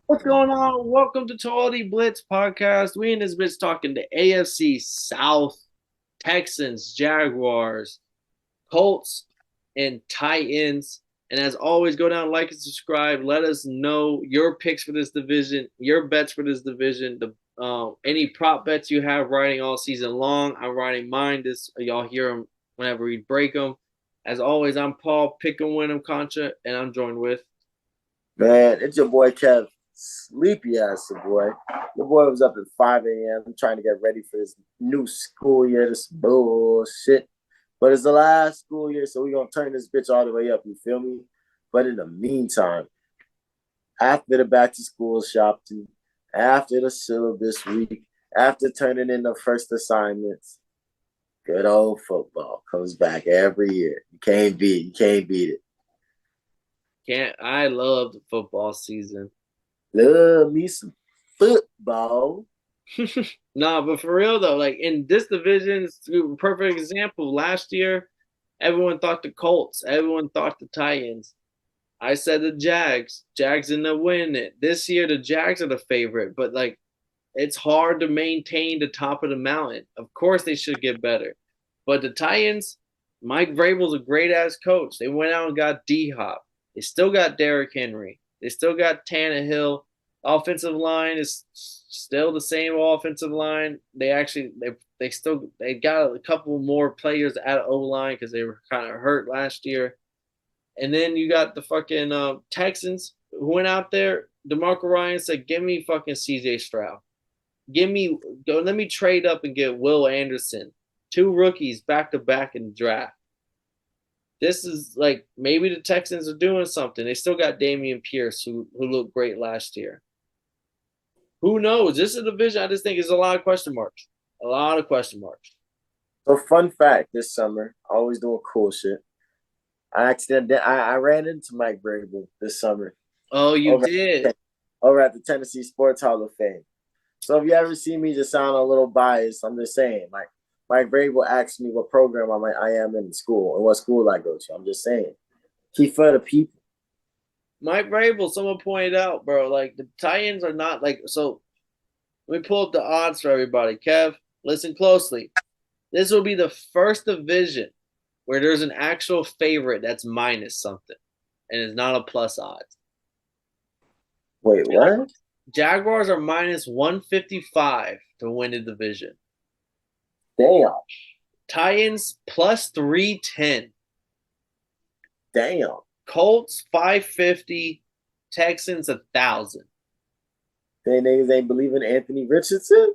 What's going on? Welcome to Totally Blitz podcast. We in this bitch talking to AFC South, Texans, Jaguars, Colts, and Titans. And as always, go down, like and subscribe. Let us know your picks for this division, your bets for this division, the any prop bets you have riding all season long. I'm riding mine. This y'all hear them whenever we break them. As always, I'm Paul, pick 'em, win 'em, Contra, and I'm joined with. Man, it's your boy Kev. Sleepy ass boy. The boy was up at 5 a.m. trying to get ready for this new school year, this bullshit. But it's the last school year, so we're gonna turn this bitch all the way up, you feel me? But in the meantime, after the back to school shopping, after the syllabus week, after turning in the first assignments, good old football comes back every year. You can't beat it. Can't I love the football season. Love me some football. Nah, but for real though, like in this division, it's a perfect example. Last year, everyone thought the Colts, everyone thought the Titans. I said the Jags. Jags in the win it. This year, the Jags are the favorite, but like it's hard to maintain the top of the mountain. Of course, they should get better, but the Titans, Mike Vrabel's a great ass coach. They went out and got D Hop. They still got Derrick Henry. They still got Tannehill. Offensive line is still the same offensive line. They got a couple more players at O line because they were kind of hurt last year. And then you got the fucking Texans who went out there. DeMarco Ryan said, "Give me fucking C.J. Stroud. Give me go. Let me trade up and get Will Anderson, two rookies back to back in the draft." This is like maybe the Texans are doing something. They still got Damian Pierce who looked great last year. Who knows? This is a division I just think is a lot of question marks. A lot of question marks. So fun fact, this summer, always doing cool shit. I ran into Mike Vrabel this summer Oh, you over did. over at the Tennessee Sports Hall of Fame. So if you ever see me just sound a little biased, I'm just saying, like Mike Vrabel asked me what program I am in school and what school I go to. I'm just saying, keep for the people. Mike Vrabel, someone pointed out, bro, like the Titans are not like so. Let me pull up the odds for everybody. Kev, listen closely. This will be the first division where there's an actual favorite that's minus something and it's not a plus odds. Wait, what? Jaguars are minus 155 to win the division. Damn, Titans plus 310. damn. Colts 550. Texans 1,000. They niggas ain't believing Anthony Richardson.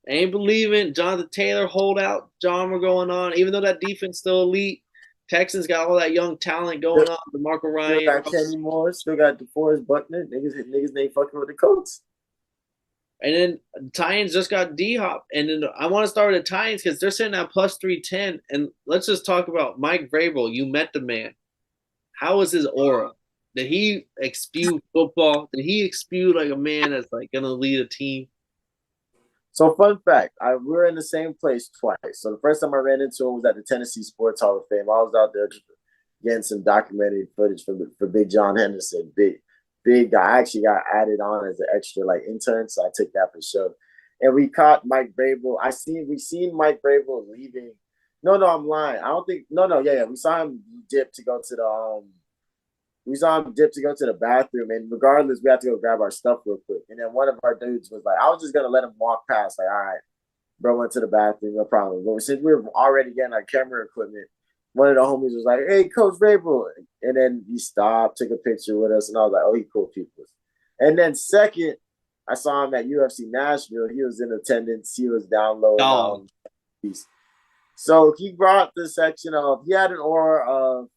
Ain't believing Jonathan Taylor holdout drama going on. Even though that defense still elite, Texans got all that young talent going on. DeMarco Still Ryan. got Kenny Moore. Still got DeForest Buckner. Niggas ain't fucking with the Colts. And then the Titans just got D Hop. And then I want to start with the Titans because they're sitting at plus 310. And let's just talk about Mike Vrabel. You met the man. How was his aura? Did he exude football? Did he exude like a man that's like gonna lead a team? So fun fact, we were in the same place twice. So the first time I ran into him was at the Tennessee Sports Hall of Fame. I was out there getting some documentary footage for Big John Henderson, big guy. I actually got added on as an extra like intern, so I took that for sure. And we caught Mike Vrabel. We seen Mike Vrabel leaving. No, I'm lying. I don't think. No, yeah. We saw him dip to go to the we saw him dip to go to the bathroom, and regardless, we had to go grab our stuff real quick. And then one of our dudes was like, I was just gonna let him walk past, like, all right, bro went to the bathroom, no problem. But since we were already getting our camera equipment, one of the homies was like, "Hey, Coach Vrabel," and then he stopped, took a picture with us, and I was like, "Oh, he cool people." And then second, I saw him at UFC Nashville. He was in attendance. He was downloading. Dog. So he brought the section of. He had an aura of,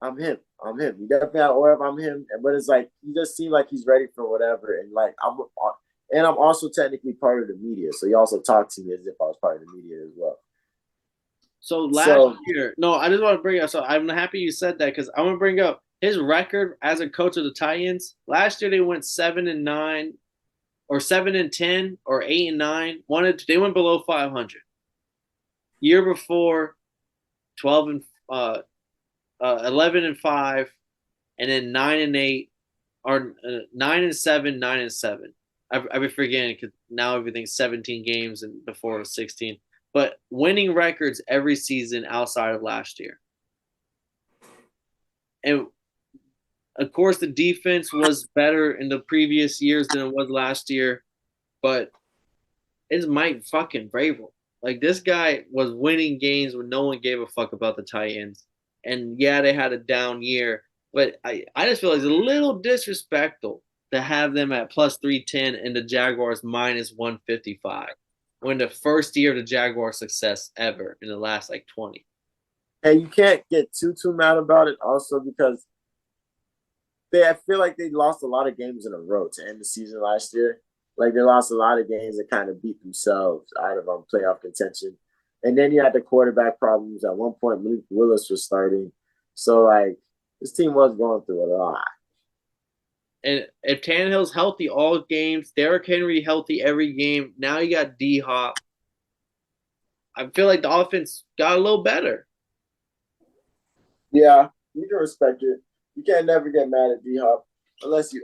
"I'm him. I'm him." He definitely had an aura of "I'm him," but it's like he just seemed like he's ready for whatever. And like I'm also technically part of the media, so he also talked to me as if I was part of the media as well. So last So year, no, I just want to bring up. So I'm happy you said that because I want to bring up his record as a coach of the Titans. Last year they went 7-9, or 7-10, or 8-9. They went below 500. Year before, 12 and 11-5, and then 9-8. are 9-7, 9-7. I've been forgetting because now everything's 17 games and before it was 16. But winning records every season outside of last year. And of course, the defense was better in the previous years than it was last year, but it's Mike fucking Vrabel. Like this guy was winning games when no one gave a fuck about the Titans. And yeah, they had a down year, but I just feel like it's a little disrespectful to have them at plus 310 and the Jaguars minus 155 when the first year of the Jaguar success ever in the last like 20. And you can't get too mad about it also because I feel like they lost a lot of games in a row to end the season last year. Like they lost a lot of games that kind of beat themselves out of playoff contention. And then you had the quarterback problems. At one point, Malik Willis was starting. So like this team was going through a lot. And if Tannehill's healthy all games, Derrick Henry healthy every game, now you got D Hop. I feel like the offense got a little better. Yeah, you can respect it. You can't never get mad at D Hop unless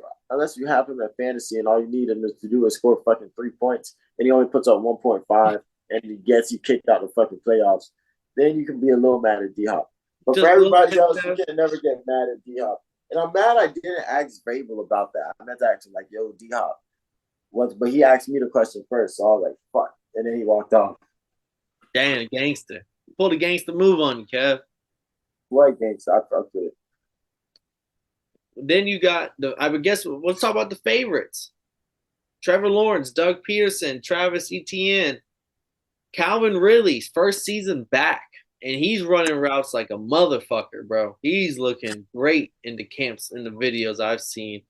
you have him at fantasy and all you need him to do is score fucking 3 points and he only puts up 1.5 and he gets you kicked out of the fucking playoffs. Then you can be a little mad at D Hop. But Just for everybody bit, else, you can never get mad at D Hop. And I'm mad I didn't ask Vrabel about that. I meant to ask him like, "Yo, D Hop," but he asked me the question first, so I was like, "Fuck," and then he walked off. Damn, gangster. Pull the gangster move on you, Kev. What gangster? I fucked with it. Then you got I would guess let's talk about the favorites. Trevor Lawrence, Doug Peterson, Travis Etienne, Calvin Ridley's first season back. And he's running routes like a motherfucker, bro. He's looking great in the camps in the videos I've seen.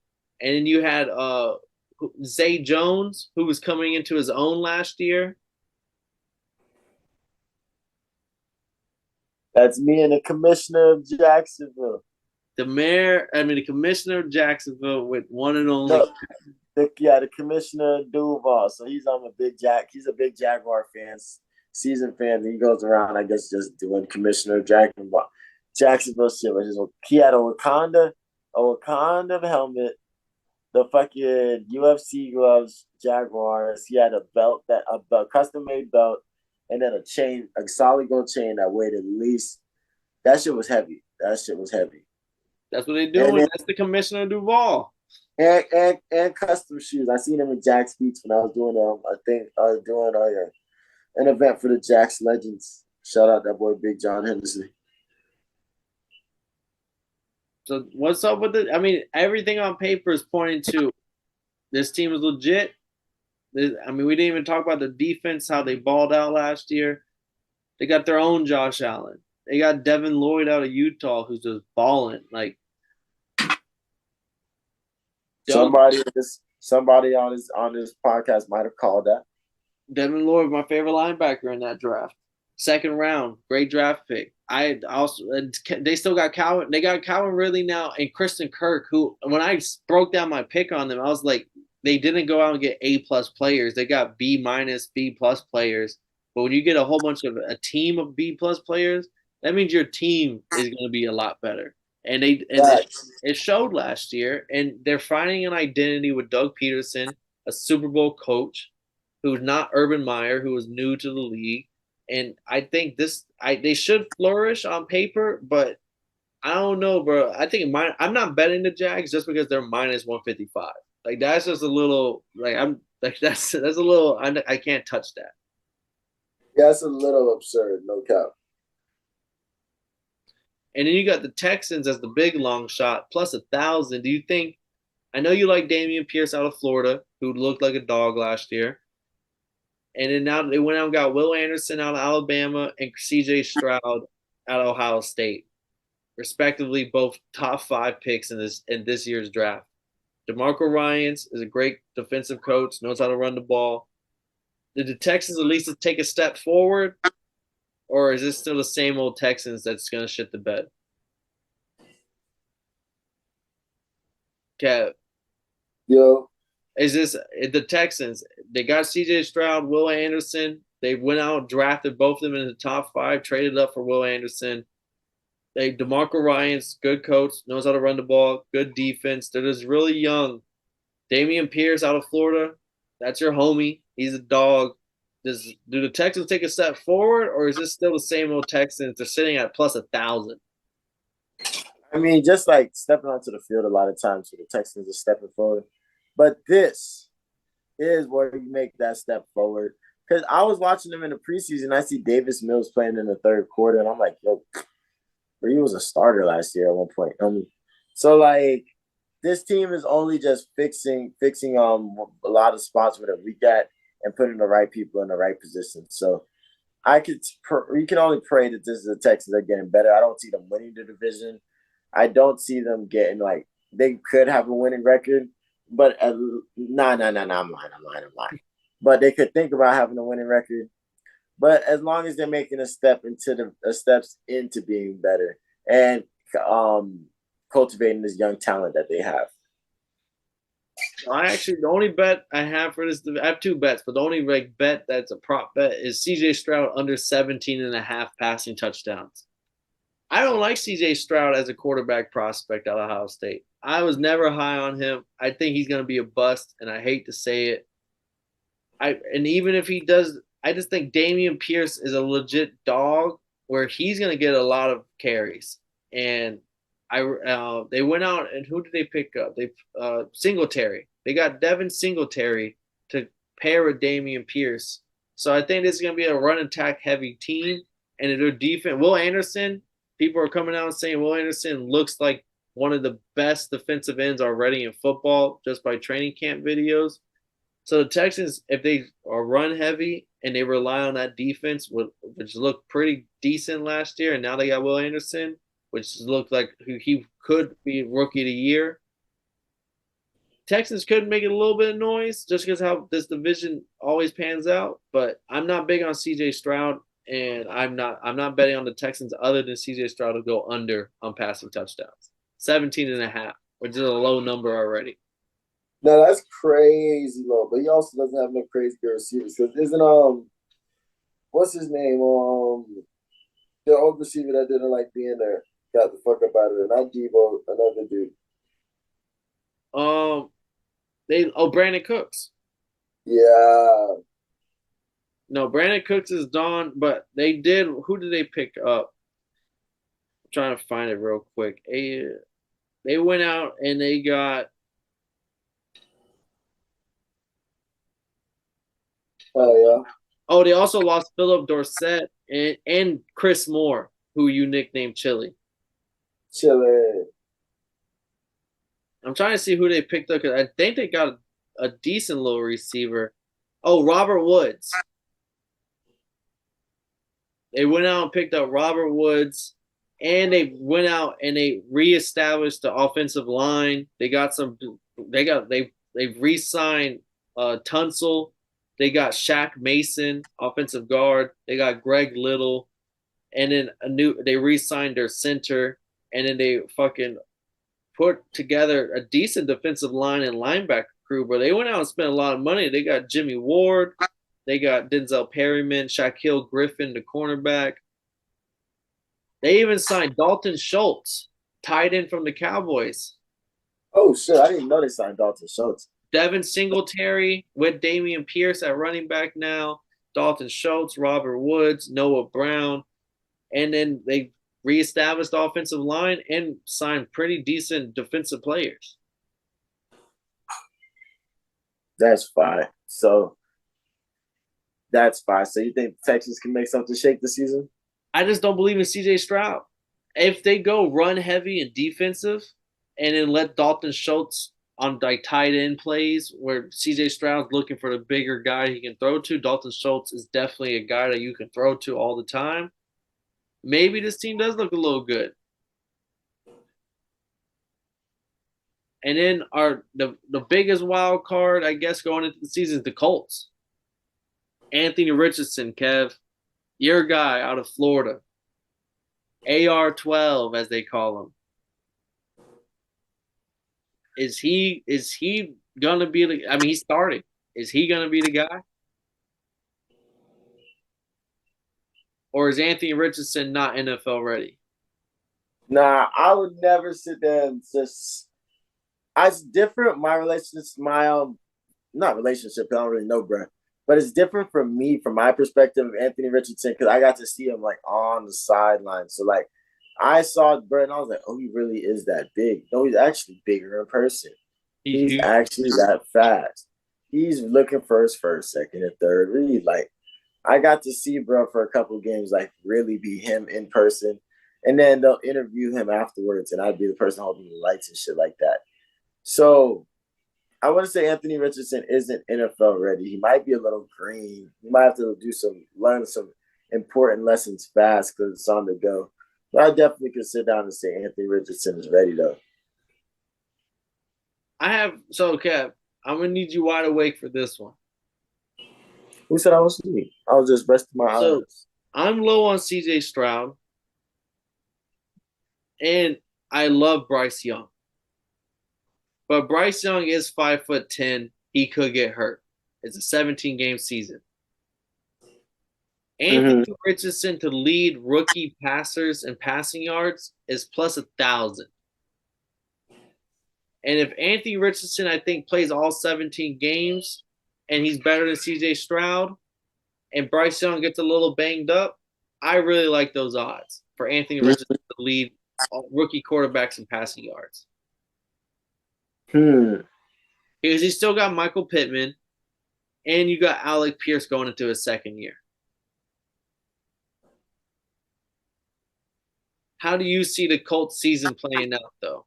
And then you had Zay Jones, who was coming into his own last year. That's me and the commissioner of Jacksonville. The commissioner of Jacksonville with one and only. No, the commissioner Duval. So he's a big Jaguar fan, season fan. He goes around, I guess, just doing commissioner of Jacksonville shit. He had a Wakanda helmet, the fucking UFC gloves, Jaguars. He had a custom made belt, and then a solid gold chain that weighed at least. That shit was heavy. That's what they do. That's the commissioner Duval. And custom shoes. I seen him in Jack's Beats when I was doing an event for the Jack's Legends. Shout out that boy Big John Henderson. So what's up with it? I mean, everything on paper is pointing to this team is legit. We didn't even talk about the defense, how they balled out last year. They got their own Josh Allen. They got Devin Lloyd out of Utah who's just balling. Like somebody on this podcast might have called that. Devin Lloyd, my favorite linebacker in that draft. Second round, great draft pick. They still got Calvin. They got Calvin Ridley now and Christian Kirk, who when I broke down my pick on them, I was like, they didn't go out and get A+ players. They got B-, B+ players. But when you get a whole bunch of a team of B+ players, that means your team is going to be a lot better. And it showed last year. And they're finding an identity with Doug Peterson, a Super Bowl coach, who's not Urban Meyer, who was new to the league. And I think they should flourish on paper, but I don't know, bro. I think I'm not betting the Jags just because they're minus 155. Like that's just a little that's a little I can't touch that. Yeah, it's a little absurd, no cap. And then you got the Texans as the big long shot plus 1,000. Do you think? I know you like Dameon Pierce out of Florida, who looked like a dog last year. And then now they went out and got Will Anderson out of Alabama and C.J. Stroud out of Ohio State, respectively, both top 5 picks in this year's draft. DeMarco Ryans is a great defensive coach, knows how to run the ball. Did the Texans at least take a step forward, or is this still the same old Texans that's going to shit the bed? Kev. Yo. Is this the Texans? They got C.J. Stroud, Will Anderson. They went out and drafted both of them in the top 5, traded up for Will Anderson. DeMarco Ryan's good coach, knows how to run the ball, good defense. They're just really young. Damian Pierce out of Florida, that's your homie. He's a dog. Do the Texans take a step forward, or is this still the same old Texans? They're sitting at plus 1,000. I mean, just like stepping onto the field a lot of times for the Texans are stepping forward. But this is where you make that step forward. Because I was watching them in the preseason. I see Davis Mills playing in the third quarter, and I'm like, yo, he was a starter last year at one point. So like this team is only just fixing a lot of spots where they're weak at and putting the right people in the right position. So we can only pray that this is the Texans are getting better. I don't see them winning the division. I don't see them getting like they could have a winning record, but I'm lying. But they could think about having a winning record. But as long as they're making a steps into being better and cultivating this young talent that they have. The only bet I have for this, I have two bets, but the only bet that's a prop bet is CJ Stroud under 17.5 passing touchdowns. I don't like CJ Stroud as a quarterback prospect at Ohio State. I was never high on him. I think he's going to be a bust, and I hate to say it. And even if he does, I just think Damian Pierce is a legit dog where he's going to get a lot of carries. And they went out and who did they pick up? They Singletary. They got Devin Singletary to pair with Damian Pierce. So I think this is going to be a run attack heavy team. And their defense, Will Anderson, people are coming out and saying Will Anderson looks like one of the best defensive ends already in football just by training camp videos. So the Texans, if they are run heavy and they rely on that defense, which looked pretty decent last year, and now they got Will Anderson, which looked like he could be rookie of the year. Texans could make it a little bit of noise just because how this division always pans out. But I'm not big on CJ Stroud, and I'm not betting on the Texans other than CJ Stroud to go under on passing touchdowns. 17.5, which is a low number already. No, that's crazy low. But he also doesn't have no crazy good receivers. Because isn't what's his name? The old receiver that didn't like being there got the fuck up out of there. Not Debo, another dude. Brandon Cooks. Yeah. No, Brandon Cooks is gone, but they did. Who did they pick up? I'm trying to find it real quick. They went out and they got. Oh yeah. Oh, they also lost Philip Dorsett and Chris Moore, who you nicknamed Chili. Chile. I'm trying to see who they picked up because I think they got a decent little receiver. Oh, Robert Woods. They went out and picked up Robert Woods, and they went out and they reestablished the offensive line. They re-signed Tunsil. They got Shaq Mason, offensive guard. They got Greg Little, and then they re-signed their center, and then they fucking put together a decent defensive line and linebacker crew. But they went out and spent a lot of money. They got Jimmy Ward. They got Denzel Perryman, Shaquille Griffin, the cornerback. They even signed Dalton Schultz, tight end from the Cowboys. Oh shit! I didn't know they signed Dalton Schultz. Devin Singletary with Damian Pierce at running back now. Dalton Schultz, Robert Woods, Noah Brown, and then they reestablished the offensive line and signed pretty decent defensive players. That's fine. So that's fine. So you think Texas can make something shake this season? I just don't believe in CJ Stroud. If they go run heavy and defensive and then let Dalton Schultz on like tight end plays where CJ Stroud's looking for the bigger guy he can throw to, Dalton Schultz is definitely a guy that you can throw to all the time. Maybe this team does look a little good. And then the biggest wild card, I guess, going into the season is the Colts. Anthony Richardson, Kev, your guy out of Florida. AR-12, as they call him. Is he gonna be the? I mean, he's starting. Is he gonna be the guy, or is Anthony Richardson not NFL ready? Nah, I would never sit there and just. It's different. My relationship, not relationship. I don't really know, bro. But it's different from me, from my perspective of Anthony Richardson, because I got to see him like on the sideline. So like, I saw Bro, and I was like, oh, he really is that big. No, he's actually bigger in person. He's He's huge. actually that fast. He's looking for his first, second, and third read. Like, I got to see bro for a couple of games, like really be him in person. And then they'll interview him afterwards, and I'd be the person holding the lights and shit like that. So I want to say Anthony Richardson isn't NFL ready. He might be a little green. He might have to learn some important lessons fast because it's on the go. But I definitely could sit down and say Anthony Richardson is ready though. Kev, I'm gonna need you wide awake for this one. Who said I was asleep? I was just resting my So eyes. I'm low on CJ Stroud, and I love Bryce Young. But Bryce Young is 5'10". He could get hurt. It's a 17 game season. Mm-hmm. Anthony Richardson to lead rookie passers and passing yards is plus 1,000. And if Anthony Richardson, I think, plays all 17 games and he's better than CJ Stroud and Bryce Young gets a little banged up, I really like those odds for Anthony Richardson to lead rookie quarterbacks in passing yards. Hmm. Because he's still got Michael Pittman and you got Alec Pierce going into his second year. How do you see the Colts season playing out, though?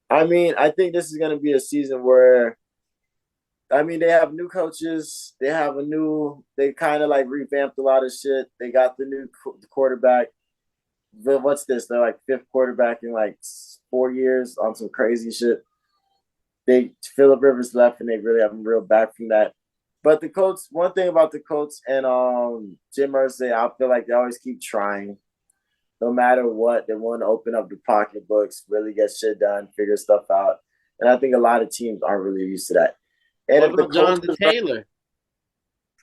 I mean, I think this is going to be a season where, I mean, they have new coaches. They kind of like revamped a lot of shit. They got the new quarterback. What's this? They're like fifth quarterback in like 4 years on some crazy shit. Philip Rivers left, and they really haven't real back from that. But the Colts, one thing about the Colts and Jim Irsay, I feel like they always keep trying. No matter what, they want to open up the pocketbooks, really get shit done, figure stuff out. And I think a lot of teams aren't really used to that. And What if the about Colts, Jonathan Taylor?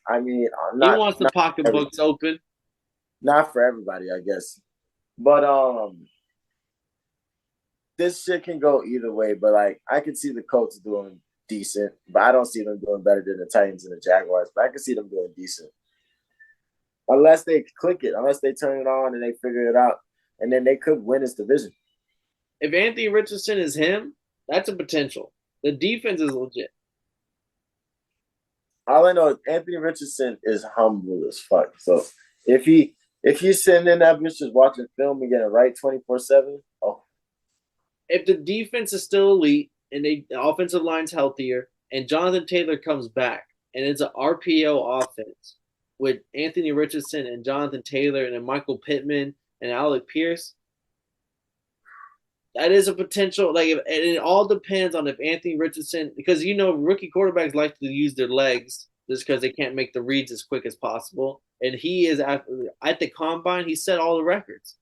I mean, He wants the every, pocketbooks open. not for everybody, I guess. But this shit can go either way. But like, I could see the Colts doing decent, but I don't see them doing better than the Titans and the Jaguars. But I can see them doing decent unless they click it, unless they turn it on and they figure it out, and then they could win this division. If Anthony Richardson is him, that's a potential. The defense is legit. All I know is Anthony Richardson is humble as fuck. So if he if he's sitting in that bitch just watching film and getting right 24/7, oh If the defense is still elite and the offensive line's healthier and Jonathan Taylor comes back and it's an RPO offense with Anthony Richardson and Jonathan Taylor and then Michael Pittman and Alec Pierce, that is a potential. And it all depends on if Anthony Richardson, because rookie quarterbacks like to use their legs just because they can't make the reads as quick as possible. And he is at the combine, he set all the records.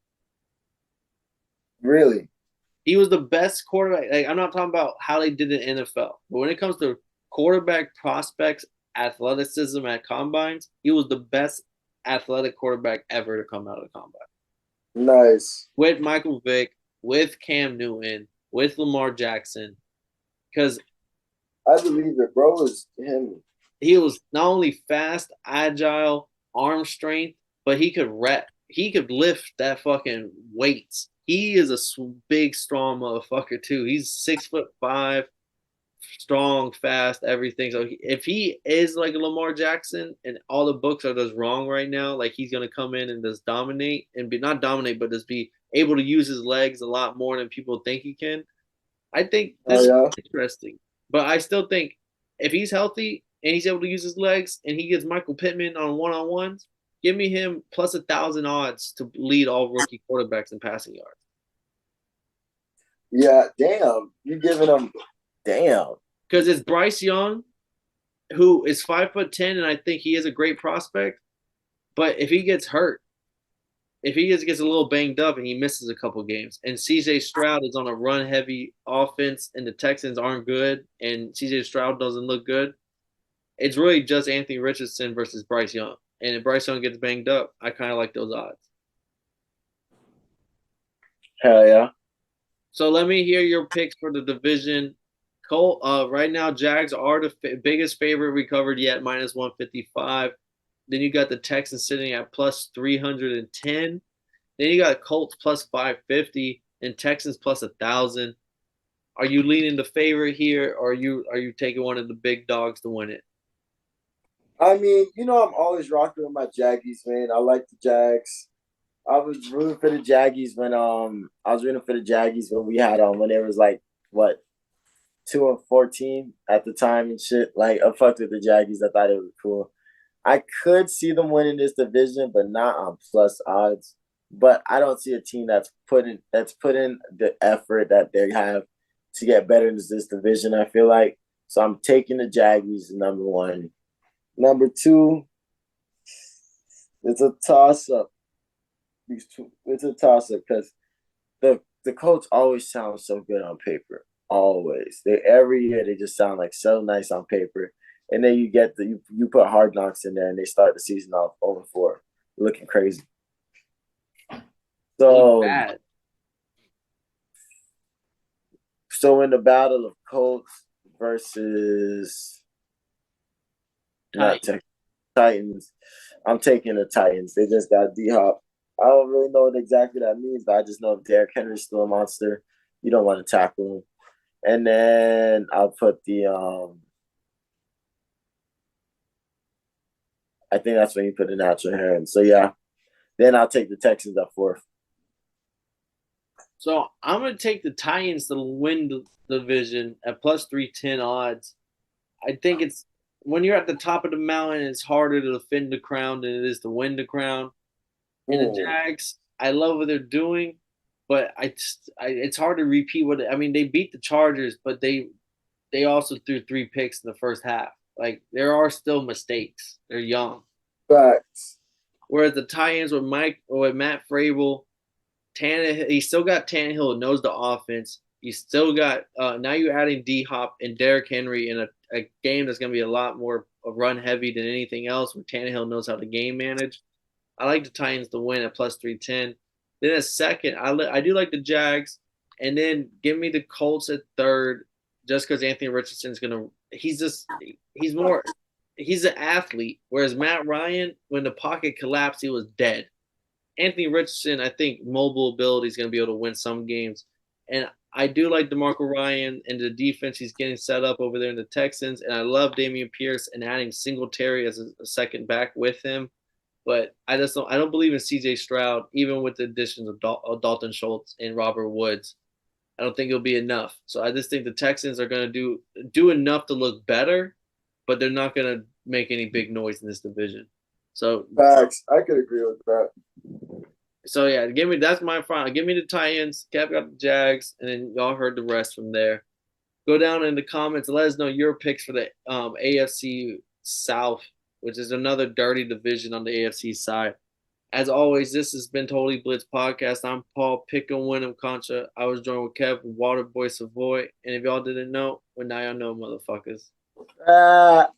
really? He was the best quarterback. Like, I'm not talking about how they did in NFL, but when it comes to quarterback prospects, athleticism at combines, he was the best athletic quarterback ever to come out of the combine. Nice. With Michael Vick, with Cam Newton, with Lamar Jackson, because I believe it, bro. Is him. he was not only fast, agile, arm strength, but he could rep. He could lift that fucking weights. He is a big, strong motherfucker too. He's 6'5", strong, fast, everything. So if he is like a Lamar Jackson and all the books are just wrong right now, like he's gonna come in and just dominate and be not dominate, but just be able to use his legs a lot more than people think he can. I think Oh this is yeah. interesting, but I still think if he's healthy and he's able to use his legs and he gets Michael Pittman on one-on-ones, give me him plus 1,000 odds to lead all rookie quarterbacks in passing yards. Yeah. Damn. You giving him? Damn. Because it's Bryce Young, who is 5'10", and I think he is a great prospect. But if he gets hurt, if he just gets a little banged up and he misses a couple games, and CJ Stroud is on a run heavy offense and the Texans aren't good and CJ Stroud doesn't look good, it's really just Anthony Richardson versus Bryce Young. And if Bryce Young gets banged up, I kind of like those odds. Hell yeah. So let me hear your picks for the division. Cole, right now, Jags are the biggest favorite we covered yet, minus 155. Then you got the Texans sitting at plus 310. Then you got Colts plus 550 and Texans plus 1,000. Are you leaning the favorite here, or are you taking one of the big dogs to win it? I mean, I'm always rocking with my Jaggies, man. I like the Jags. I was rooting for the Jaggies when we had when it was like what 2-14 at the time and shit. Like I fucked with the Jaggies. I thought it was cool. I could see them winning this division, but not on plus odds. But I don't see a team that's put in the effort that they have to get better in this division. I feel like so. I'm taking the Jaggies number one. Number two, it's a toss up. It's a toss up because the Colts always sound so good on paper. Always, they every year they just sound like so nice on paper, and then you put Hard Knocks in there, and they start the season off 0-4, looking crazy. Look So bad. so in the battle of Colts versus not Tight. Titans, I'm taking the Titans. They just got D Hop. I don't really know what exactly that means, but I just know if Derrick Henry's still a monster, you don't want to tackle him. And then I'll put I think that's when you put the natural hair in. So yeah, then I'll take the Texans at fourth. So I'm gonna take the Titans to win the division at plus 310 odds. I think it's when you're at the top of the mountain, it's harder to defend the crown than it is to win the crown. And the Hmm. Jags, I love what they're doing, but it's hard to repeat what I mean. They beat the Chargers, but they also threw 3 picks in the first half. Like there are still mistakes. They're young. Facts. Whereas the Titans with Matt Vrabel, Tannehill, he still got Tannehill who knows the offense. You still got now you're adding D Hop and Derrick Henry in a game that's going to be a lot more run heavy than anything else. Where Tannehill knows how to game manage. I like the Titans to win at plus 310. Then at second, I do like the Jags, and then give me the Colts at third, just because Anthony Richardson's gonna. He's more he's an athlete, whereas Matt Ryan, when the pocket collapsed, he was dead. Anthony Richardson, I think mobile ability is going to be able to win some games. And I do like DeMarco Ryan and the defense he's getting set up over there in the Texans. And I love Dameon Pierce and adding Singletary as a second back with him. But I don't believe in CJ Stroud, even with the additions of Dalton Schultz and Robert Woods. I don't think it'll be enough. So I just think the Texans are going to do enough to look better, but they're not going to make any big noise in this division. So Facts. I could agree with that. So yeah, give me that's my final. Give me the Titans. Cap got the Jags, and then y'all heard the rest from there. Go down in the comments and let us know your picks for the AFC South, which is another dirty division on the AFC side. As always, this has been Totally Blitz Podcast. I'm Paul Pickham Winham Concha. I was joined with Kevin Waterboy Savoy. And if y'all didn't know, well now y'all know, motherfuckers.